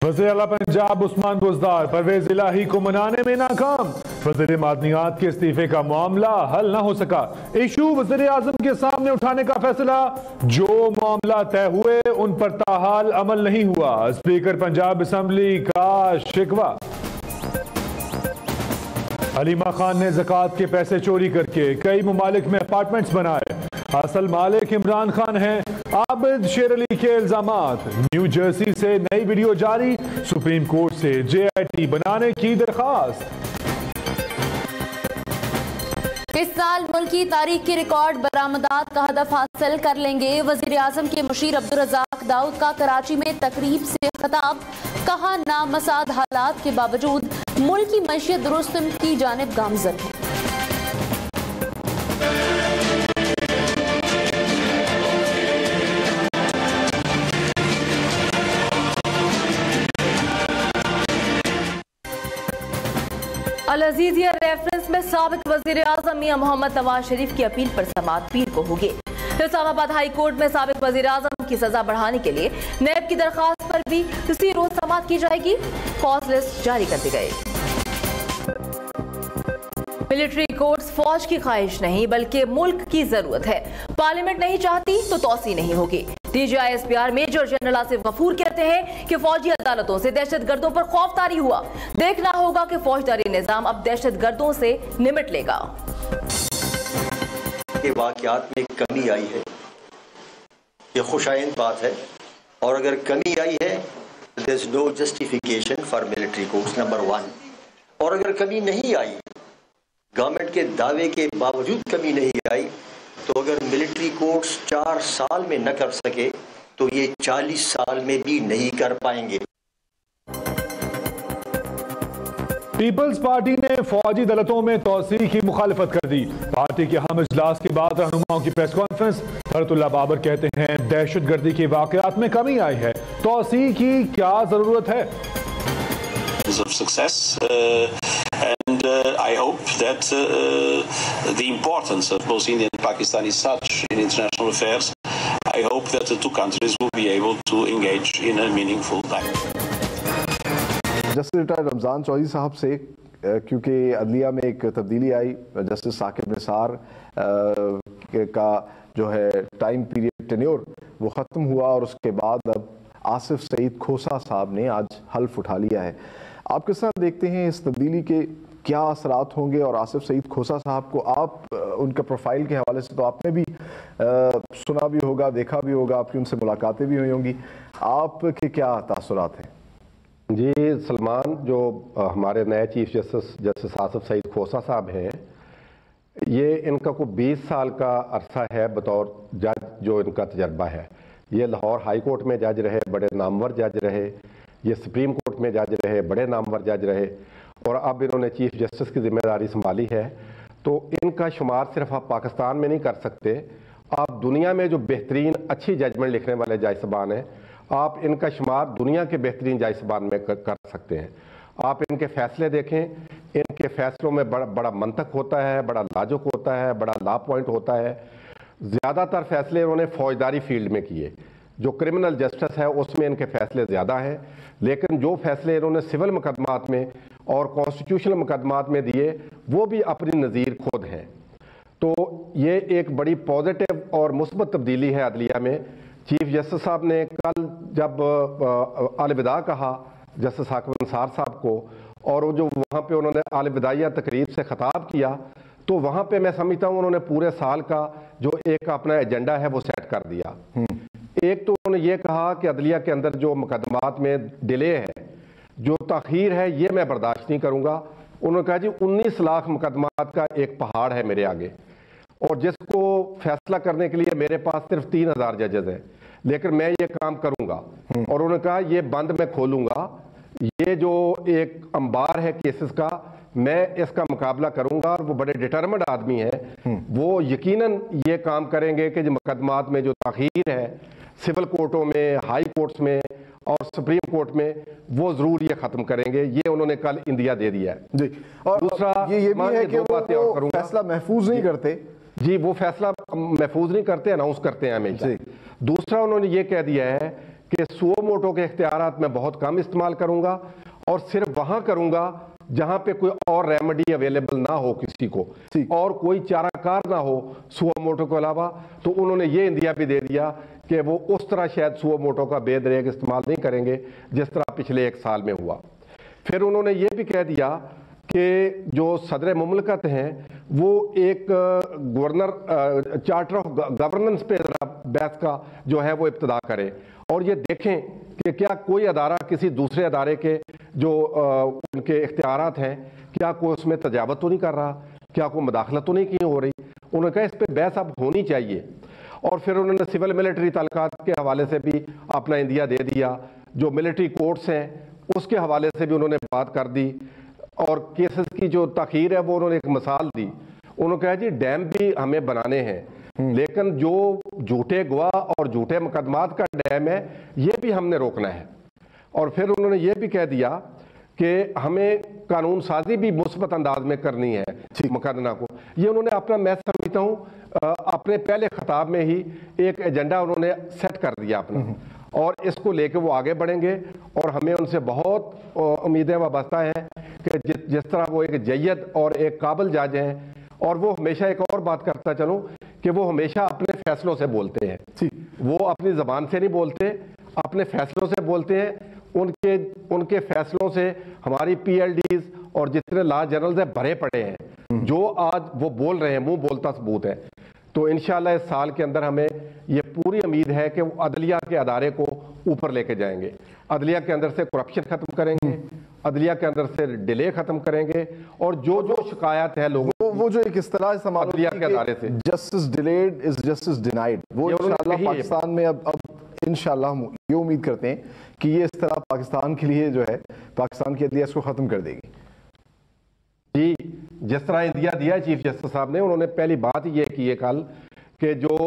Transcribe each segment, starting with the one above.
وزیر اعلیٰ پنجاب عثمان بزدار پرویز الہی کو منانے میں ناکام. وزیر معدنیات کے استعفے کا معاملہ حل نہ ہو سکا. ایشو وزیر اعظم کے سامنے اٹھانے کا فیصلہ. جو معاملہ طے ہوئے ان پر تاحال عمل نہیں ہوا. اسپیکر پنجاب اسمبلی کا شکوہ. حلیمہ خان نے زکوٰۃ کے پیسے چوری کر کے کئی ممالک میں اپارٹمنٹس بنائے. اصل مالک عمران خان ہیں. عابد شیر علی کے الزامات. نیو جرسی سے نئی ویڈیو جاری. سپریم کورٹ سے JIT بنانے کی درخواست. اس سال ملکی تاریخ کی ریکارڈ برآمدات کا ہدف حاصل کر لیں گے. وزیر اعظم کے مشیر عبدالرزاق داؤد کا کراچی میں تقریب سے خطاب. کہا نامساعد حالات کے باوجود ملکی معیشت درست کی جانب گامزن ہے. العزیزیہ ریفرنس میں سابق وزیر اعظم میاں محمد نواز شریف کی اپیل پر سماعت پیر کو ہوگی. اسلام آباد ہائی کورٹ میں سابق وزیر اعظم کی سزا بڑھانے کے لیے نیب کی درخواست پر بھی اسی روز سماعت کی جائے گی. کاز لسٹ جاری کر دی گئی. ملٹری کورٹس فوج کی خواہش نہیں بلکہ ملک کی ضرورت ہے. پارلیمنٹ نہیں چاہتی تو توسیع نہیں ہوگی. DGI SPR major general Asif Ghafoor کہتے ہیں کہ فوجی عدالتوں سے دہشت گردوں پر خوف طاری ہوا. دیکھنا ہوگا کہ فوجداری نظام اب دہشت گردوں سے نمٹ لے گا. واقعات میں کمی آئی ہے یہ خوش آئند بات ہے اور اگر کمی آئی ہے there is no justification for military courts number 1. اور اگر کمی نہیں آئی گورنمنٹ کے دعوے کے باوجود کمی نہیں آئی تو اگر ملٹری کورٹس 4 سال میں نہ کر سکے تو یہ 40 سال میں بھی نہیں کر پائیں گے. پیپلز پارٹی نے فوجی عدالتوں میں توسیع کی مخالفت کر دی. پارٹی کے اہم اجلاس کے بعد رہنماؤں کی پریس کانفرنس. فرت اللہ بابر کہتے ہیں دہشت گردی کے واقعات میں کمی آئی ہے. توسیع کی کیا ضرورت ہے؟ And I hope that the importance of both India and Pakistan is such in international affairs. I hope that the two countries will be able to engage in a meaningful dialogue. Justice retired Ramzan Chaudhry صاحب سے کیونکہ عدلیہ میں ایک تبدیلی آئی. Justice Saqib Nisar کا جو ہے ٹائم پیریڈ ٹینیور وہ ختم ہوا اور اس کے بعد اب آصف سعید کھوسا صاحب نے آج حلف اٹھا لیا ہے. آپ کس طرح دیکھتے ہیں اس تبدیلی کے کیا اثرات ہوں گے؟ اور آصف سعید کھوسا صاحب کو آپ ان کے پروفائل کے حوالے سے تو آپ نے بھی سنا بھی ہوگا دیکھا بھی ہوگا آپ کی ان سے ملاقاتیں بھی ہوئی ہوں گی. آپ کے کیا تاثرات ہیں؟ جی سلمان جو ہمارے نئے چیف جسٹس آصف سعید کھوسا صاحب ہیں یہ ان کا کوئی 20 سال کا عرصہ ہے بطور جج جو ان کا تجربہ ہے. یہ لاہور ہائی کورٹ میں جج رہے بڑے نامور جج رہے. یہ سپریم کورٹ میں جج رہے بڑے نامور جج رہے اور اب انہوں نے چیف جسٹس کی ذمہ داری سنبھالی ہے. تو ان کا شمار صرف آپ پاکستان میں نہیں کر سکتے. آپ دنیا میں جو بہترین اچھی ججمنٹ لکھنے والے جج صاحبان ہیں آپ ان کا شمار دنیا کے بہترین جج صاحبان میں کر سکتے ہیں. آپ ان کے فیصلے دیکھیں. ان کے فیصلوں میں بڑا منطق ہوتا ہے بڑا لاجک ہوتا ہے بڑا لا پوائنٹ ہوتا ہے. زیادہ تر فیصلے انہوں نے فوجداری فیلڈ میں کیے. جو کرمنل جسٹس ہے اس میں ان کے فیصلے زیادہ ہیں لیکن جو فیصلے انہوں نے سول مقدمات میں اور کانسٹیٹیوشنل مقدمات میں دیے وہ بھی اپنی نظیر خود ہیں. تو یہ ایک بڑی پازیٹیو اور مثبت تبدیلی ہے عدلیہ میں. چیف جسٹس صاحب نے کل جب الوداع کہا جسٹس ثاقب نثار صاحب کو اور وہ جو وہاں پہ انہوں نے الوداعیہ تقریب سے خطاب کیا تو وہاں پہ میں سمجھتا ہوں انہوں نے پورے سال کا جو ایک اپنا ایجنڈا ہے وہ سیٹ کر دیا. ایک تو انہوں نے یہ کہا کہ عدلیہ کے اندر جو مقدمات میں ڈیلے ہے جو تاخیر ہے یہ میں برداشت نہیں کروں گا. انہوں نے کہا جی 19 لاکھ مقدمات کا ایک پہاڑ ہے میرے آگے اور جس کو فیصلہ کرنے کے لیے میرے پاس صرف 3000 ججز ہیں لیکن میں یہ کام کروں گا. اور انہوں نے کہا یہ بند میں کھولوں گا. یہ جو ایک انبار ہے کیسز کا میں اس کا مقابلہ کروں گا. اور وہ بڑے ڈٹرمنڈ آدمی ہیں. وہ یقیناً یہ کام کریں گے کہ جو مقدمات میں جو تاخیر ہے سول کورٹوں میں ہائی کورٹس میں اور سپریم کورٹ میں وہ ضرور یہ ختم کریں گے. یہ انہوں نے کل اندیا دے دیا ہے. جی اور دوسرا یہ بھی ہے کہ وہ فیصلہ محفوظ نہیں کرتے. جی وہ فیصلہ محفوظ نہیں کرتے اناؤنس کرتے ہیں ہمیشہ. دوسرا انہوں نے یہ کہہ دیا ہے کہ सुओ मोटो के इख्तियारात मैं बहुत कम इस्तेमाल करूंगा और सिर्फ वहां करूंगा जहां पे कोई और रेमेडी अवेलेबल ना हो किसी को और कोई चाराकार ना हो सुओ मोटो के अलावा। तो उन्होंने ये इंदिया भी दे दिया कि वो उस तरह शायद सुओ मोटो का बेदरेग इस्तेमाल नहीं करेंगे जिस तरह पिछले 1 साल में हुआ। फिर उन्होंने ये भी कह दिया कि जो सदर मुमलकत हैं वो एक गवर्नर चार्टर ऑफ गवर्नेंस पे बहस का जो है वो इब्तिदा करें और ये देखें कि क्या कोई अदारा किसी दूसरे अदारे के जो उनके इख्तियारात हैं क्या कोई उसमें तजावत तो नहीं कर रहा, क्या कोई मदाखलत तो नहीं की हो रही। उन्होंने कहा इस पर बहस अब होनी चाहिए। और फिर उन्होंने सिविल मिलिट्री ताल्लुकात के हवाले से भी अपना इंदिया दे दिया, जो मिलिट्री कोर्ट्स हैं उसके हवाले से भी उन्होंने बात कर दी और केसेस की जो तखीर है वो उन्होंने एक मिसाल दी। उन्होंने कहा जी डैम भी हमें बनाने हैं लेकिन जो झूठे गवाह और झूठे मुकदमात का डैम है ये भी हमने रोकना है। और फिर उन्होंने ये भी कह दिया कि हमें कानून साजी भी मुस्बत अंदाज में करनी है मुकदमा को। ये उन्होंने अपना, मैं समझता हूँ अपने पहले खिताब में ही एक एजेंडा उन्होंने सेट कर दिया अपना और इसको लेके वो आगे बढ़ेंगे और हमें उनसे बहुत उम्मीदें वाबस्ता हैं कि जिस तरह वो एक जय्यद और एक काबिल जज हैं। और वो हमेशा एक और बात करता चलूं कि वो हमेशा अपने फैसलों से बोलते हैं, वो अपनी ज़बान से नहीं बोलते, अपने फैसलों से बोलते हैं। उनके फैसलों से हमारी PLDs और जितने लॉ जर्नल्स हैं भरे पड़े हैं, जो आज वो बोल रहे हैं मुंह बोलता सबूत है। तो इंशाल्लाह इस साल के अंदर हमें ये पूरी उम्मीद है कि वो अदलिया के अदारे को ऊपर लेके जाएंगे, अदलिया के अंदर से करप्शन खत्म करेंगे, अदलिया के अंदर से डिले खत्म करेंगे और जो जो शिकायत है लोगों वो जो एक इस्तेलाह इस्तेमाल अदलिया के अदारे से justice delayed is justice denied, वो इंशाल्लाह पाकिस्तान में अब इंशाल्लाह हम ये उम्मीद करते हैं कि ये इस्तेलाह पाकिस्तान के लिए जो है पाकिस्तान की अदलिया इसको खत्म कर देगी। जी, जिस तरह इंदिया दिया चीफ जस्टिस साहब ने, उन्होंने पहली बात ये की है कल कि जो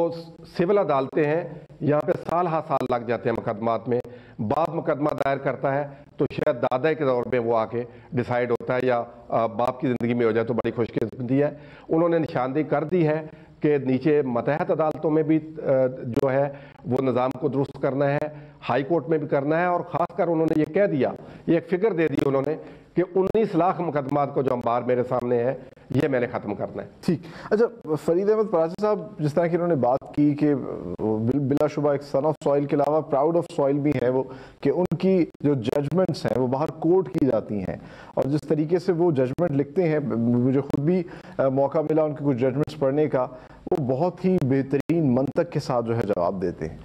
सिविल अदालतें हैं यहाँ पे साल हा साल लग जाते हैं मुकदमात में। बाप मुकदमा दायर करता है तो शायद दादा के दौर में वो आके डिसाइड होता है या बाप की ज़िंदगी में हो जाए तो बड़ी खुशकिस्मती है। उन्होंने निशानदेही कर दी है कि नीचे मतहत अदालतों में भी जो है वो निज़ाम को दुरुस्त करना है, हाई कोर्ट में भी करना है। और ख़ासकर उन्होंने ये कह दिया, ये एक फ़िगर दे दी उन्होंने कि 19 लाख मुकदमात को जो अंबार मेरे सामने है ये मैंने ख़त्म करना है। ठीक, अच्छा फरीद अहमद पराची साहब, जिस तरह की उन्होंने बात की कि बिलाशुबा एक सन ऑफ सॉइल के अलावा प्राउड ऑफ सॉइल भी है वो, कि उनकी जो जजमेंट्स हैं वो बाहर कोर्ट की जाती हैं और जिस तरीके से वो जजमेंट लिखते हैं, मुझे खुद भी मौका मिला उनके कुछ जजमेंट्स पढ़ने का, वो बहुत ही बेहतरीन मंतक के साथ जो है जवाब देते हैं।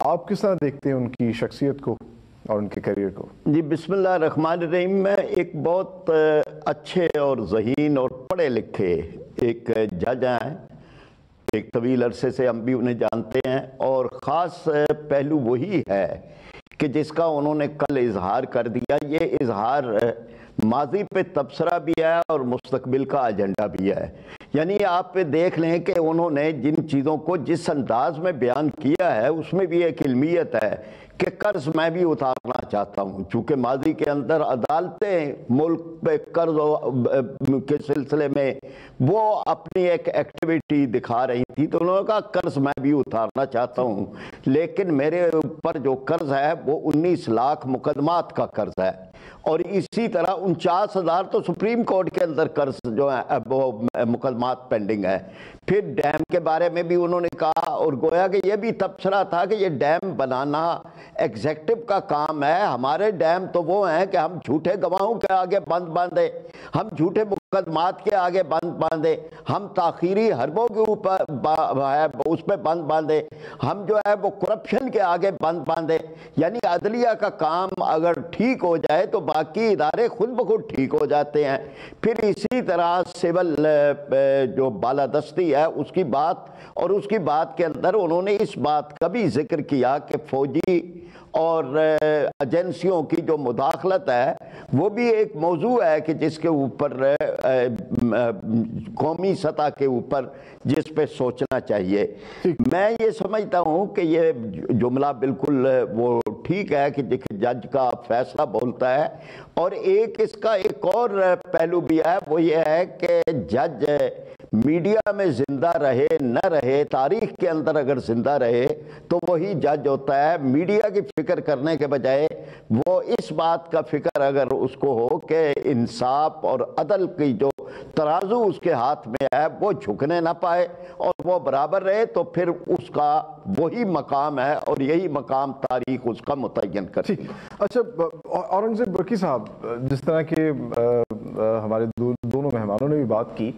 आप किस तरह देखते हैं उनकी शख्सियत को और उनके करियर को? जी बिस्मिल्लाह रहमान रहीम, में एक बहुत अच्छे और ज़हीन और पढ़े लिखे एक जज हैं, एक तवील अरसे से हम भी उन्हें जानते हैं और ख़ास पहलू वही है कि जिसका उन्होंने कल इजहार कर दिया। ये इजहार माजी पे तबसरा भी है और मुस्तकबिल का एजेंडा भी है। यानी आप देख लें कि उन्होंने जिन चीज़ों को जिस अंदाज में बयान किया है उसमें भी एक इल्मियत है कि कर्ज मैं भी उतारना चाहता हूँ। चूँकि माजी के अंदर अदालतें मुल्क पे कर्ज के सिलसिले में वो अपनी एक एक्टिविटी दिखा रही थी, तो उन्होंने कहा कर्ज मैं भी उतारना चाहता हूँ, लेकिन मेरे ऊपर जो कर्ज है वो 19 लाख मुकदमात का कर्ज है और इसी तरह 49,000 तो सुप्रीम कोर्ट के अंदर कर्ज जो है वो मुकदमात पेंडिंग है। फिर डैम के बारे में भी उन्होंने कहा और गोया कि ये भी तबसरा था कि ये डैम बनाना एग्जेक्टिव का काम है। हमारे डैम तो वो हैं कि हम झूठे गवाहों के आगे बंद बांधे, हम झूठे मुकदमात के आगे बंद बांधे, हम ताखीरी हरबों के ऊपर उस पर बंद बांधे, हम जो है वो करप्शन के आगे बंद बांधे। यानी अदलिया का काम अगर ठीक हो जाए तो बाकी इदारे खुद ब खुद ठीक हो जाते हैं। फिर इसी तरह सिविल जो बालादस्ती है उसकी बात, और उसकी बात के अंदर उन्होंने इस बात का भी जिक्र किया कि फौजी और एजेंसियों की जो मुदाखलत है वो भी एक मौजू है कि जिसके ऊपर कौमी सतह के ऊपर जिस पे सोचना चाहिए। मैं ये समझता हूँ कि ये जुमला बिल्कुल वो ठीक है कि जज का फैसला बोलता है। और एक इसका एक और पहलू भी है, वो ये है कि जज मीडिया में जिंदा रहे न रहे, तारीख के अंदर अगर जिंदा रहे तो वही जज होता है। मीडिया की फिक्र करने के बजाय वो इस बात का फिक्र अगर उसको हो कि इंसाफ और अदल की जो तराजू उसके हाथ में है वो झुकने ना पाए और वो बराबर रहे, तो फिर उसका वही मकाम है और यही मकाम तारीख उसका मुतय्यन करती है। अच्छा, औरंगजेब बरकी साहब, जिस तरह के हमारे दोनों मेहमानों ने भी बात की,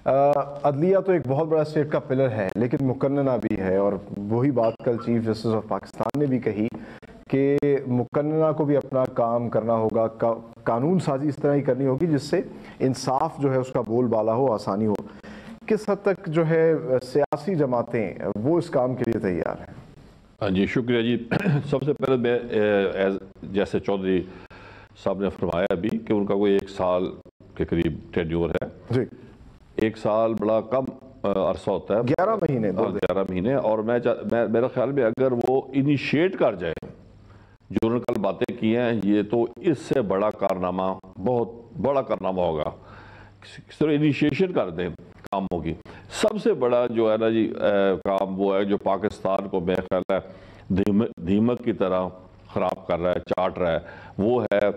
अदलिया तो एक बहुत बड़ा स्टेट का पिलर है, लेकिन मुकन्नना भी है, और वही बात कल चीफ जस्टिस ऑफ पाकिस्तान ने भी कही कि मुकन्नना को भी अपना काम करना होगा, कानून साजी इस तरह ही करनी होगी जिससे इंसाफ जो है उसका बोलबाला हो, आसानी हो। किस हद तक जो है सियासी जमातें वो इस काम के लिए तैयार हैं? हाँ जी, शुक्रिया जी। सबसे पहले मैं जैसे चौधरी साहब ने फरमाया अभी कि उनका कोई 1 साल के करीब टेन्योर है जी। 1 साल बड़ा कम अरसा होता है, 11 महीने 11 महीने। और मेरा ख्याल में अगर वो इनिशिएट कर जाए, जो उन्होंने कल बातें की हैं, ये तो इससे बड़ा कारनामा, बहुत बड़ा कारनामा होगा। सिर्फ इनिशिएशन कर दें कामों की। सबसे बड़ा जो है ना जी काम वो है जो पाकिस्तान को मेरा ख्याल है दीमक की तरह ख़राब कर रहा है, चाट रहा है, वो है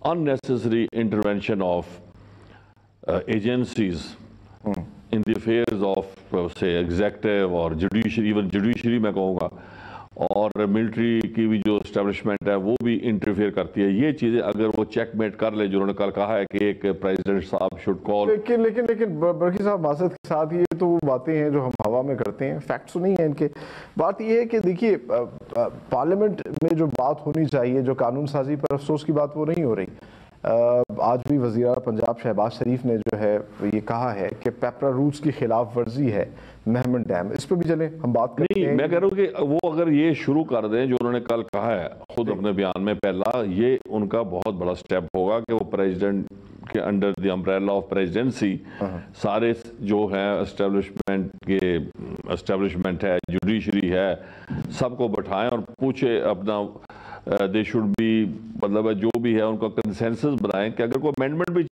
unnecessary intervention of agencies in the affairs of से एग्जेक्टिव और जुडिशरी, इवन जुडिशरी मैं कहूँगा, और मिलिट्री की भी जो एस्टेब्लिशमेंट है वो भी इंटरफेयर करती है। ये चीज़ें अगर वो चेकमेट कर ले, जो उन्होंने कल कहा है कि एक प्रेसिडेंट साहब शुड कॉल, लेकिन बरकी साहब, माज़रत के साथ ये तो वो बातें हैं जो हम हवा में करते हैं, फैक्ट्स नहीं है इनके। बात ये है कि देखिए, पार्लियामेंट में जो बात होनी चाहिए, जो कानून साजी पर अफसोस की बात, वो नहीं हो रही। आज भी वज़ीर पंजाब शहबाज शरीफ ने जो है ये कहा है कि पेपरा रूल्स की खिलाफ वर्जी है मेहमन डैम। इस पर भी चले हम बात करते हैं। मैं कह रहा हूँ कि वो अगर ये शुरू कर दें जो उन्होंने कल कहा है खुद अपने बयान में, पहला ये उनका बहुत बड़ा स्टेप होगा कि वो प्रेसिडेंट के under the umbrella of presidency सारे जो है एस्टेब्लिशमेंट है, जुडिशरी है, सबको बैठाएं और पूछे अपना दे शुड बी, मतलब जो भी है उनका कंसेंसस बनाएं कि अगर कोई अमेंडमेंट भी